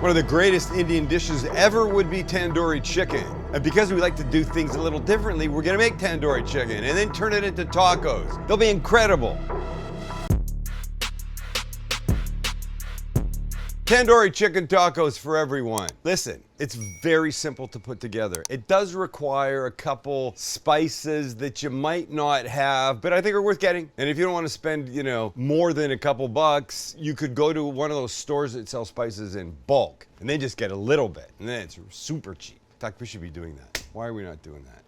One of the greatest Indian dishes ever would be tandoori chicken. And because we like to do things a little differently, we're gonna make tandoori chicken and then turn it into tacos. They'll be incredible. Tandoori chicken tacos for everyone. Listen, it's very simple to put together. It does require a couple spices that you might not have, but I think are worth getting. And if you don't want to spend, more than a couple bucks, you could go to one of those stores that sell spices in bulk, and then just get a little bit, and then it's super cheap. In fact, we should be doing that. Why are we not doing that?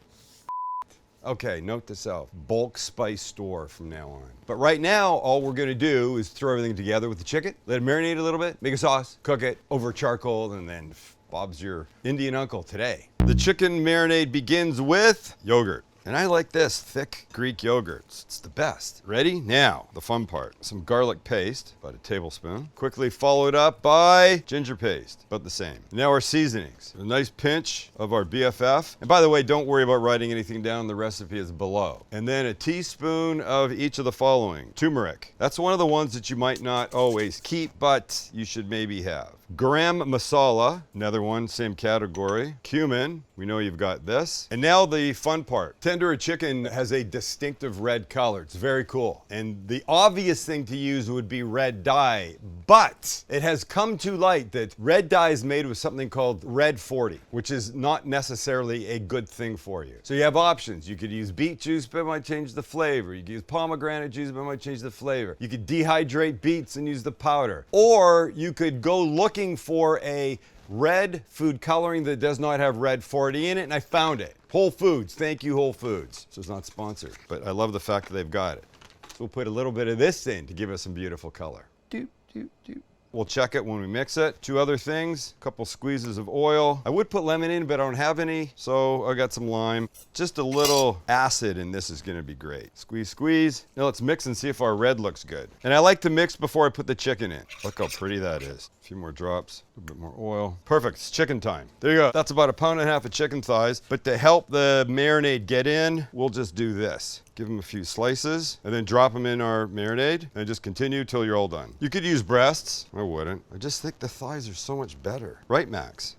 Okay, note to self, bulk spice store from now on. But right now, all we're gonna do is throw everything together with the chicken, let it marinate a little bit, make a sauce, cook it over charcoal, and then Bob's your Indian uncle today. The chicken marinade begins with yogurt. And I like this thick Greek yogurt. It's the best. Ready? Now, the fun part. Some garlic paste, about a tablespoon. Quickly followed up by ginger paste, about the same. Now our seasonings. A nice pinch of our BFF. And by the way, don't worry about writing anything down. The recipe is below. And then a teaspoon of each of the following. Turmeric. That's one of the ones that you might not always keep, but you should maybe have. Garam masala, another one, same category. Cumin, we know you've got this. And now the fun part. Tandoori chicken has a distinctive red color. It's very cool. And the obvious thing to use would be red dye, but it has come to light that red dye is made with something called red 40, which is not necessarily a good thing for you. So you have options. You could use beet juice, but it might change the flavor. You could use pomegranate juice, but it might change the flavor. You could dehydrate beets and use the powder. Or you could go looking for a red food coloring that does not have red 40 in it, and I found it. Whole Foods, thank you Whole Foods. So it's not sponsored, but I love the fact that they've got it. So we'll put a little bit of this in to give us some beautiful color. Doop, doop, doop. We'll check it when we mix it. Two other things, a couple squeezes of oil. I would put lemon in, but I don't have any, so I got some lime. Just a little acid in this is gonna be great. Squeeze, squeeze. Now let's mix and see if our red looks good. And I like to mix before I put the chicken in. Look how pretty that is. A few more drops, a little bit more oil. Perfect, it's chicken time. There you go. That's about 1.5 pounds of chicken thighs. But to help the marinade get in, we'll just do this. Give them a few slices and then drop them in our marinade and just continue till you're all done. You could use breasts. I wouldn't. I just think the thighs are so much better. Right, Max?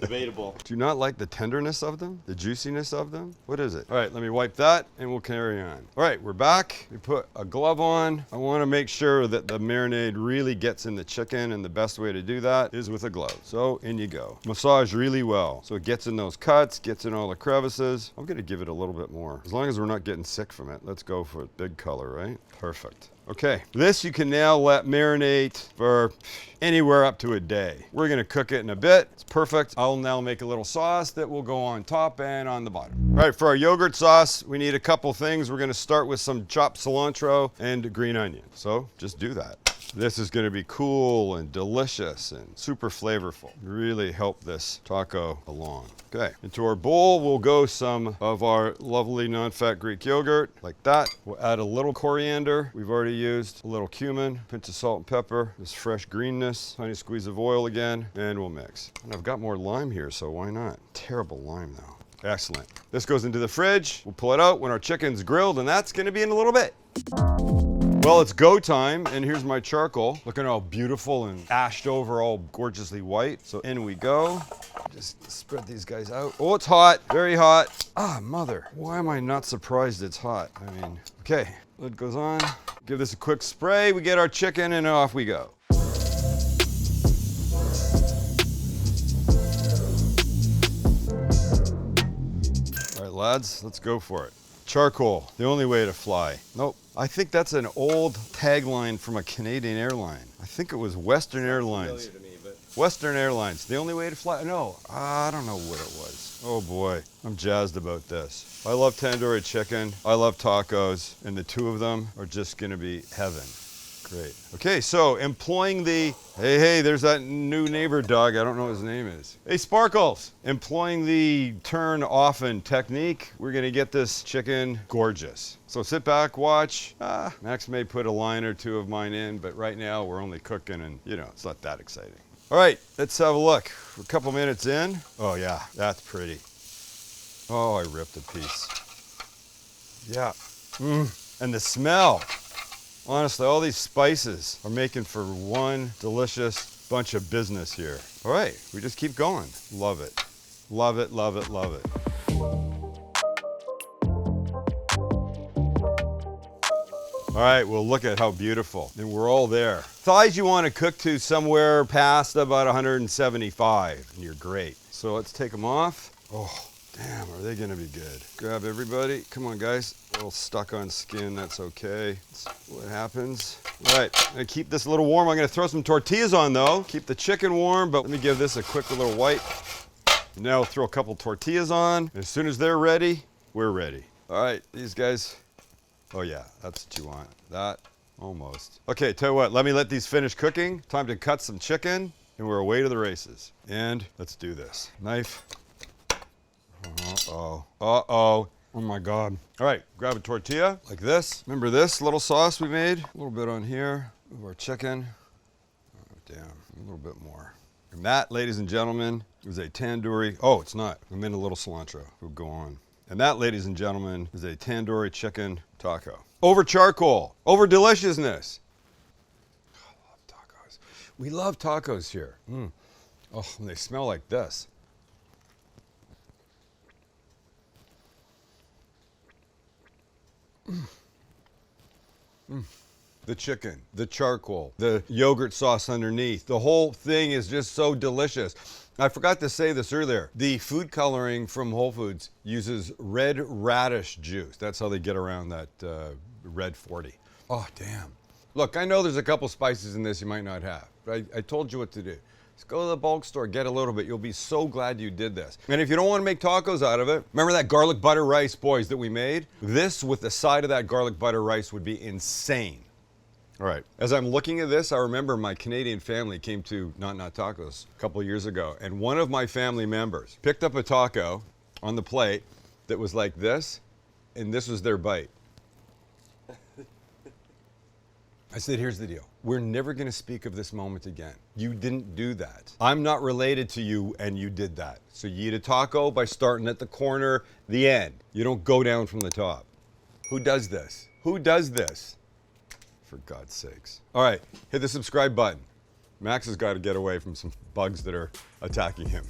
Debatable. Do you not like the tenderness of them? The juiciness of them? What is it? All right, let me wipe that and we'll carry on. All right, we're back. We put a glove on. I want to make sure that the marinade really gets in the chicken, and the best way to do that is with a glove. So in you go. Massage really well. So it gets in those cuts, gets in all the crevices. I'm going to give it a little bit more. As long as we're not getting sick from it. Let's go for a big color, right? Perfect. Okay, this you can now let marinate for anywhere up to a day. We're gonna cook it in a bit. It's perfect. I'll now make a little sauce that will go on top and on the bottom. All right, for our yogurt sauce, we need a couple things. We're gonna start with some chopped cilantro and green onion. So just do that. This is going to be cool and delicious and super flavorful. Really help this taco along. Okay, into our bowl, we'll go some of our lovely non-fat Greek yogurt, like that. We'll add a little coriander. We've already used a little cumin, pinch of salt and pepper, this fresh greenness, tiny squeeze of oil again, and we'll mix. And I've got more lime here, so why not? Terrible lime though. Excellent. This goes into the fridge. We'll pull it out when our chicken's grilled, and that's going to be in a little bit. Well, it's go time, and here's my charcoal. Looking all beautiful and ashed over, all gorgeously white. So in we go. Just spread these guys out. Oh, it's hot, very hot. Ah, mother, why am I not surprised it's hot? I mean, okay, lid goes on. Give this a quick spray. We get our chicken, and off we go. All right, lads, let's go for it. Charcoal, the only way to fly. Nope. I think that's an old tagline from a Canadian airline. I think it was Western Airlines. To me, but Western Airlines, the only way to fly. No, I don't know what it was. Oh boy, I'm jazzed about this. I love tandoori chicken. I love tacos, and the two of them are just gonna be heaven. Great. Okay, so employing the, hey, there's that new neighbor dog. I don't know what his name is. Hey, Sparkles. Employing the turn often technique, we're gonna get this chicken gorgeous. So sit back, watch. Max may put a line or two of mine in, but right now we're only cooking and, it's not that exciting. All right, let's have a look. We're a couple minutes in. Oh yeah, that's pretty. Oh, I ripped a piece. Yeah. And the smell. Honestly, all these spices are making for one delicious bunch of business here. All right, we just keep going. Love it. Love it, love it, love it. All right, well, look at how beautiful. And we're all there. Thighs you want to cook to somewhere past about 175, and you're great. So let's take them off. Oh, damn, are they gonna be good? Grab everybody. Come on, guys. A little stuck on skin, that's okay. That's what happens. All right, I'm gonna keep this a little warm. I'm gonna throw some tortillas on though. Keep the chicken warm, but let me give this a quick little wipe. Now we'll throw a couple tortillas on. As soon as they're ready, we're ready. All right, these guys. Oh yeah, that's what you want. That, almost. Okay, tell you what, let these finish cooking. Time to cut some chicken, and we're away to the races. And let's do this. Knife. Uh-oh, uh-oh. Oh my God. All right, grab a tortilla like this. Remember this little sauce we made? A little bit on here. Move our chicken. Oh, damn, a little bit more. And that, ladies and gentlemen, is a tandoori. Oh, it's not. I'm in a little cilantro. We'll go on. And that, ladies and gentlemen, is a tandoori chicken taco. Over charcoal, over deliciousness. Oh, I love tacos. We love tacos here. Oh, and they smell like this. The chicken, the charcoal, the yogurt sauce underneath. The whole thing is just so delicious. I forgot to say this earlier. The food coloring from Whole Foods uses red radish juice. That's how they get around that red 40. Oh, damn. Look, I know there's a couple spices in this you might not have, but I told you what to do. Just go to the bulk store, get a little bit. You'll be so glad you did this. And if you don't want to make tacos out of it, remember that garlic butter rice, boys, that we made? This with the side of that garlic butter rice would be insane. All right, as I'm looking at this, I remember my Canadian family came to Not Tacos a couple of years ago, and one of my family members picked up a taco on the plate that was like this, and this was their bite. I said, here's the deal. We're never gonna speak of this moment again. You didn't do that. I'm not related to you, and you did that. So you eat a taco by starting at the corner, the end. You don't go down from the top. Who does this? Who does this? For God's sakes. All right, hit the subscribe button. Max has got to get away from some bugs that are attacking him.